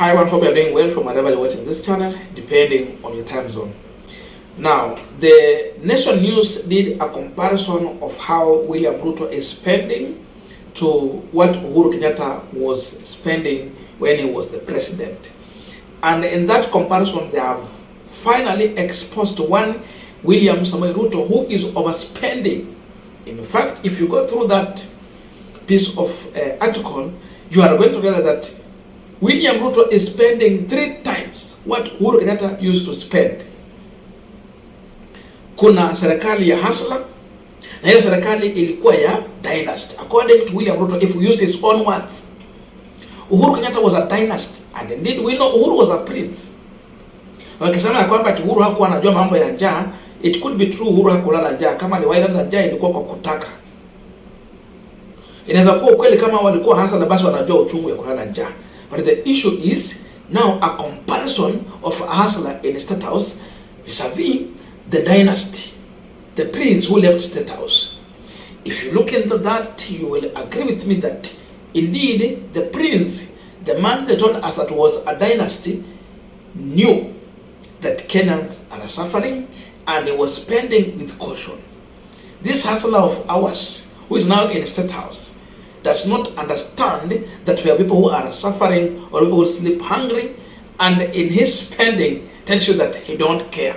Hi everyone, hope you're doing well from wherever you're watching this channel, depending on your time zone. Now, the Nation News did a comparison of how William Ruto is spending to what Uhuru Kenyatta was spending when he was the president. And in that comparison, they have finally exposed one William Samoei Ruto who is overspending. In fact, if you go through that piece of article, you are going to realize that William Ruto is spending 3 times what Uhuru Kenyatta used to spend. Kuna serikali ya hasla, na ile serikali ilikuwa ya dynasty. According to William Ruto, if we use his own words, Uhuru Kenyatta was a dynasty, and indeed we know Uhuru was a prince. Wakisema ya kwamba Uhuru hakuwa anajua mambo ya njaa, it could be true Uhuru hakulala njaa. Kama ni waila njaa ilikuwa kwa kutaka. Inaweza kuwa ukweli kama walikuwa hasa na basi wanajua uchungu ya kulala njaa. But the issue is now a comparison of a hustler in Statehouse vis-a-vis the dynasty, the prince who left Statehouse. If you look into that, you will agree with me that indeed the prince, the man that told us that was a dynasty, knew that Kenyans are suffering and he was spending with caution. This hustler of ours, who is now in Statehouse, does not understand that we are people who are suffering or people who sleep hungry, and in his spending tells you that he don't care.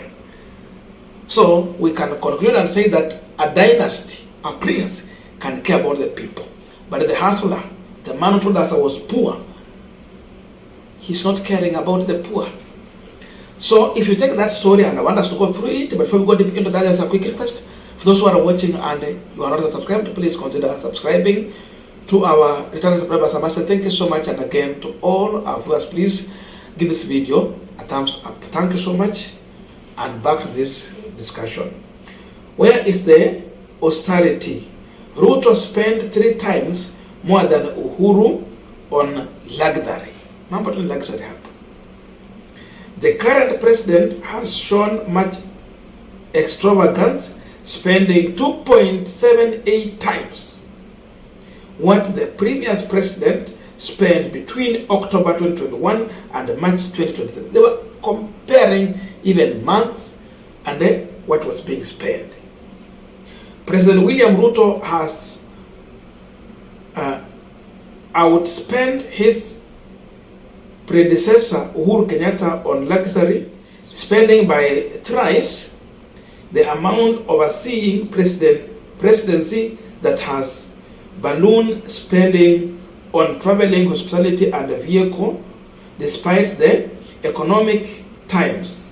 So we can conclude and say that a dynasty, a prince, can care about the people. But the hustler, the man who told us I was poor, he's not caring about the poor. So if you take that story, and I want us to go through it, but before we go deep into that, there's a quick request. For those who are watching and you are not subscribed, please consider subscribing to our returning subscribers. I must say thank you so much, and again to all our viewers, please give this video a thumbs up. Thank you so much, and back to this discussion. Where is the austerity? Ruto spent 3 times more than Uhuru on luxury. Number 2 luxury hub. The current president has shown much extravagance, spending 2.78 times what the previous president spent between October 2021 and March 2023. They were comparing even months and what was being spent. President William Ruto has outspent his predecessor Uhuru Kenyatta on luxury, spending by thrice the amount overseeing presidency that has balloon spending on traveling, hospitality and vehicle despite the economic times.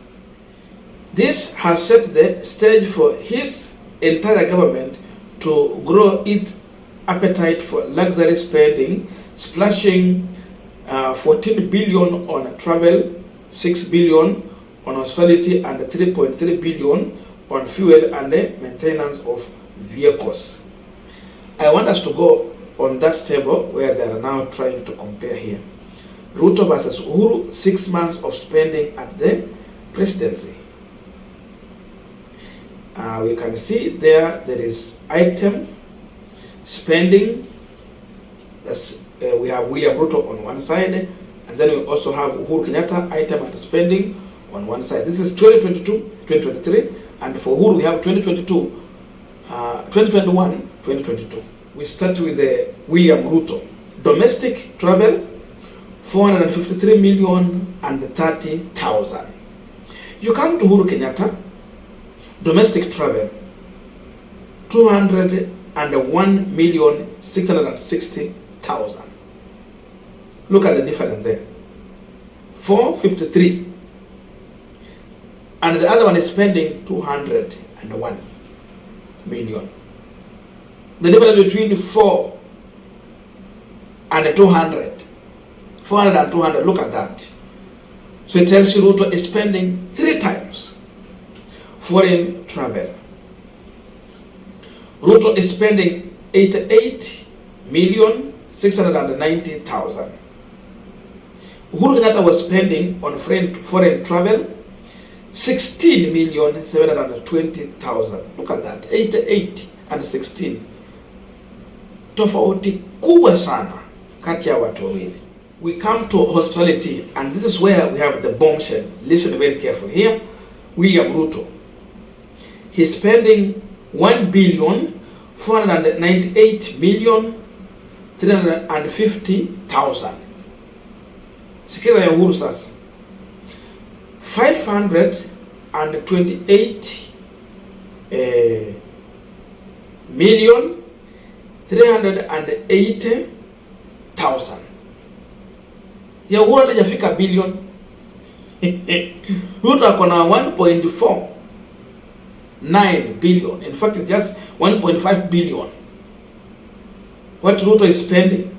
This has set the stage for his entire government to grow its appetite for luxury spending, splashing 14 billion on travel, 6 billion on hospitality and 3.3 billion on fuel and maintenance of vehicles. I want us to go on that table where they are now trying to compare here. Ruto versus Uhuru, 6 months of spending at the presidency. We can see there is item spending. We have William Ruto on one side, and then we also have Uhuru Kenyatta item and spending on one side. This is 2022, 2023, and for Uhuru we have 2022, 2021, 2022. We start with the William Ruto. Domestic travel, 453 million and 30,000. You come to Uhuru Kenyatta, domestic travel, 201 million 660,000. Look at the difference there. 453. And the other one is spending 201 million. The difference between 4 and 200. 400 and 200, look at that. So it tells you Ruto is spending 3 times foreign travel. Ruto is spending 88 million 690,000. Uhuru Kenyatta was spending on foreign travel 16 million 720,000. Look at that, 88 and 16. Tofauti kubwa sana kati ya watu wawili. we come to hospitality, and this is where we have the bombshell. Listen very carefully here. William Ruto, he's spending 1,498,350,000. Sikiza ya Uhuru sasa. 528,380,000. Ya Uhuru hajafika bilioni. Ruto ako na 1.49 billion. In fact, it's just 1.5 billion. What Ruto is spending.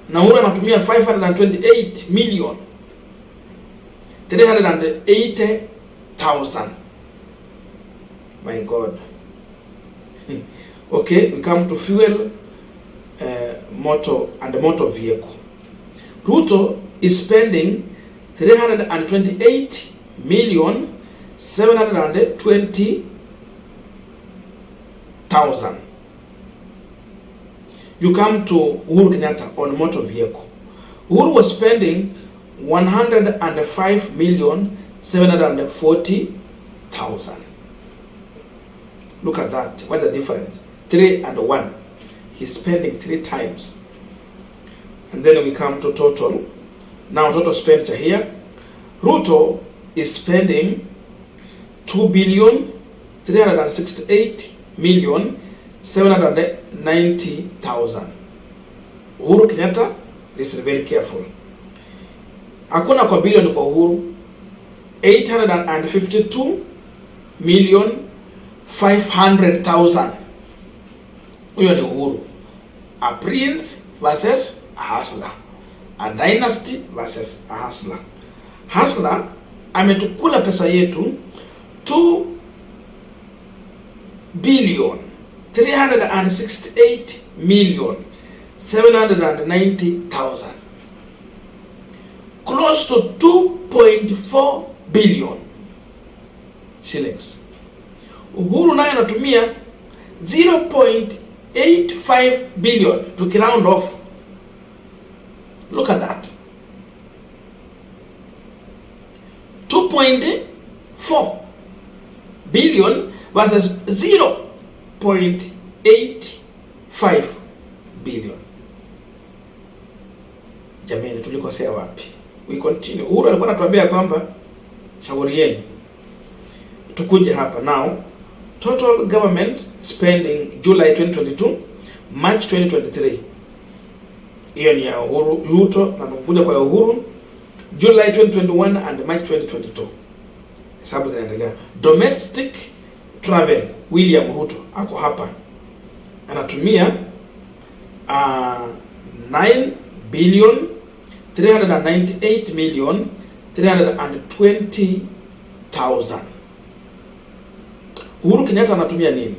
Na Uhuru anatumia 528,380,000. My God. Okay, we come to fuel, motor and motor vehicle. Ruto is spending 328,720,000. You come to Uhuru Kenyatta on motor vehicle. Uhuru was spending 105,740,000. Look at that. What's the difference? 3 and 1. He's spending 3 times. And then we come to total. Now total expenditure here. Ruto is spending 2,368,790,000. Uhuru Kenyatta, listen very careful. Hakuna kwa bilioni kwa Uhuru. 852,500,000. Huyo ni Uhuru. A prince versus a hustler. A dynasty versus a hustler. Hustler ametukula pesa yetu 2,368,790,000. Close to 2.4 billion shillings. Uhuru naye anatumia 0.85 billion to round off. Look at that. 2.4 billion versus 0.85 billion. Jamani, tulikosea wapi? We continue. Uhuru alikuwa anatuambia kwamba shauri yenu. Tukuje hapa now. Total government spending July 2022, March 2023. Hiyo ni ya Uhuru, Ruto na tukuja kwa Uhuru July 2021 and March 2022. Hesabu zinaendelea. Domestic travel, William Ruto ako hapa. Anatumia 9,398,320,000. Uhuru Kenyatta anatumia nini?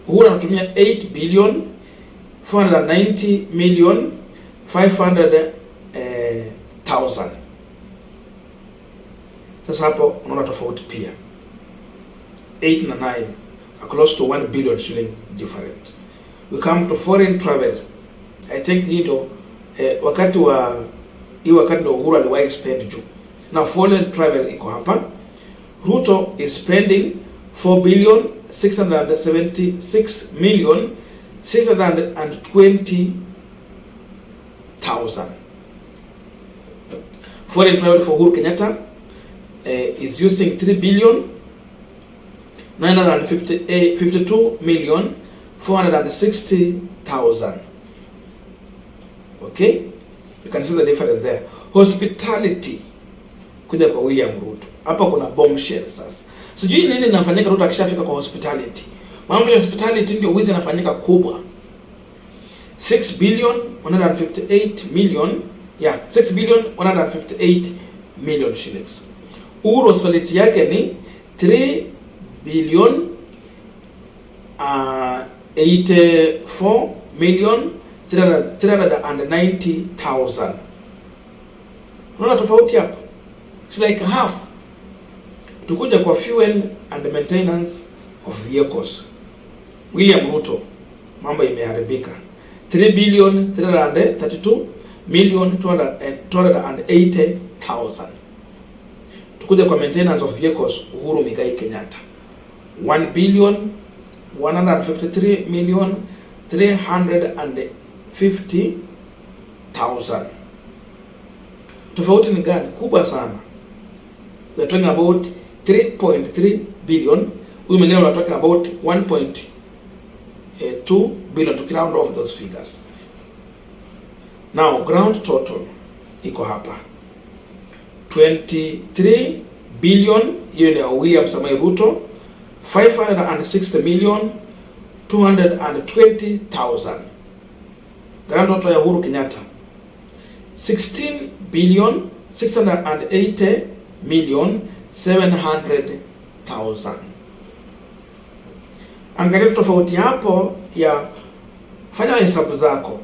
Uhuru anatumia 8,490,500,000. Sasa hapo unaona tofauti pia. 8 na 9 are close to 1 billion shilling different. We come to foreign travel. I think wakati ndo Uhuru aliwahi spend juu. Now foreign travel iko hapa. Ruto is spending 4,676,620,000. Foreign travel for Uhuru Kenyatta is using 3,952,460,000. Okay, you can see the difference there. Hospitality kuja kwa William Ruto. Hapa kuna bombshell sasa. Sijui nini linafanyika Ruto akishafika kwa hospitality. Mambo ya hospitality ndio wizi yanafanyika kubwa. 6 billion shillings. Uhuru hospitality yake ni 3,84,390,000. Unaona tofauti hapa? It's like half. Tukuja kwa fuel and maintenance of vehicles. William Ruto, mambo imeharibika. 3,332 1,280,000. Tukuje kwa maintenance of vehicles, Uhuru Muigai Kenyatta 1,153,350,000. Tofauti ni gani? Kubwa sana. We are talking about 3.3 billion. Huyu mwingine we are talking about 1.2 billion, to round off those figures. Now ground total iko hapa 23 billion, hiyo ni William Samoei Ruto. 560,220,000. Grand total ya Uhuru Kenyatta 16,680,700,000. Angalia tofauti hapo ya, fanya hesabu zako.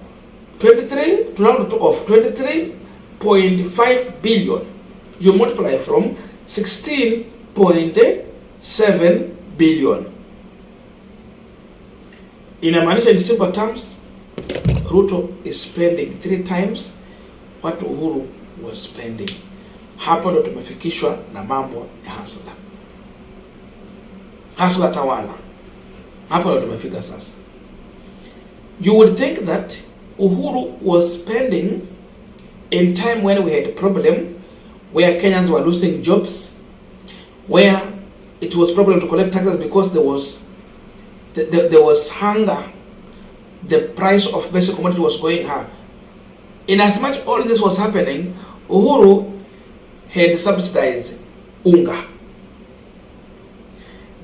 23 to round off 23.5 billion, you multiply from 16.7 billion. Inamaanisha in simple terms, Ruto is spending 3 times what Uhuru was spending. Hapo ndo tumefikishwa na mambo ya hasla. Hasla tawala. Hapo ndo tumefika sasa. You would think that Uhuru was spending in time when we had a problem, where Kenyans were losing jobs, where it was problem to collect taxes because there was hunger, the price of basic commodity was going high. In as much all this was happening, Uhuru had subsidized unga.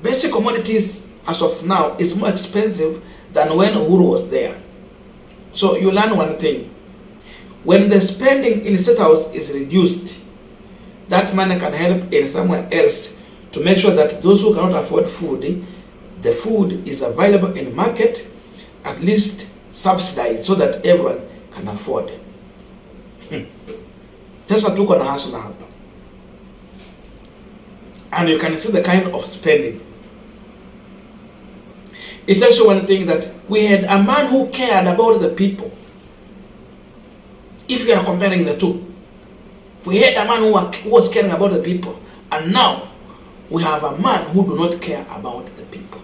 Basic commodities as of now is more expensive than when Uhuru was there. So you learn one thing. When the spending in Statehouse is reduced, that money can help in somewhere else to make sure that those who cannot afford food, the food is available in the market, at least subsidized, so that everyone can afford it. Sasa tuko na hasla hapa. And you can see the kind of spending. It's also one thing that we had a man who cared about the people. If you are comparing the two, we had a man who was caring about the people, and now we have a man who do not care about the people.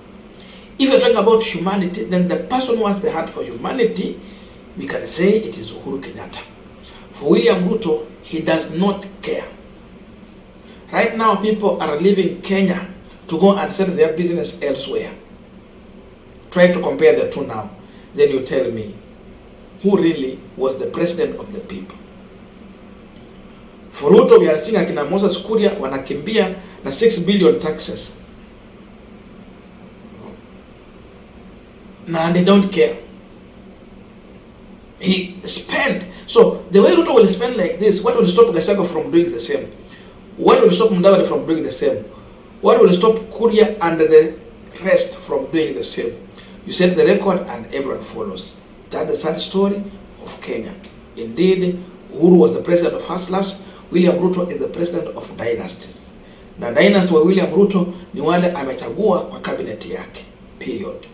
If you're talking about humanity, then the person who has the heart for humanity, we can say it is Uhuru Kenyatta. For William Ruto, he does not care. Right now, people are leaving Kenya to go and set their business elsewhere. Try to compare the two now. Then you tell me who really was the president of the people. For Ruto, we are seeing akina Moses Kuria wanakimbia na 6 billion taxes. Now they don't care. He spent. So the way Ruto will spend like this, what will stop Gachagua from doing the same? What will stop Mudavadi from doing the same? What will stop Kuria and the rest from doing the same? You set the record and everyone follows. That's the sad story of Kenya. Indeed, Uhuru was the president of hustlers. William Ruto is the president of dynasties. Na dynasty wa William Ruto ni wale amechagua kwa cabinet yake. Period.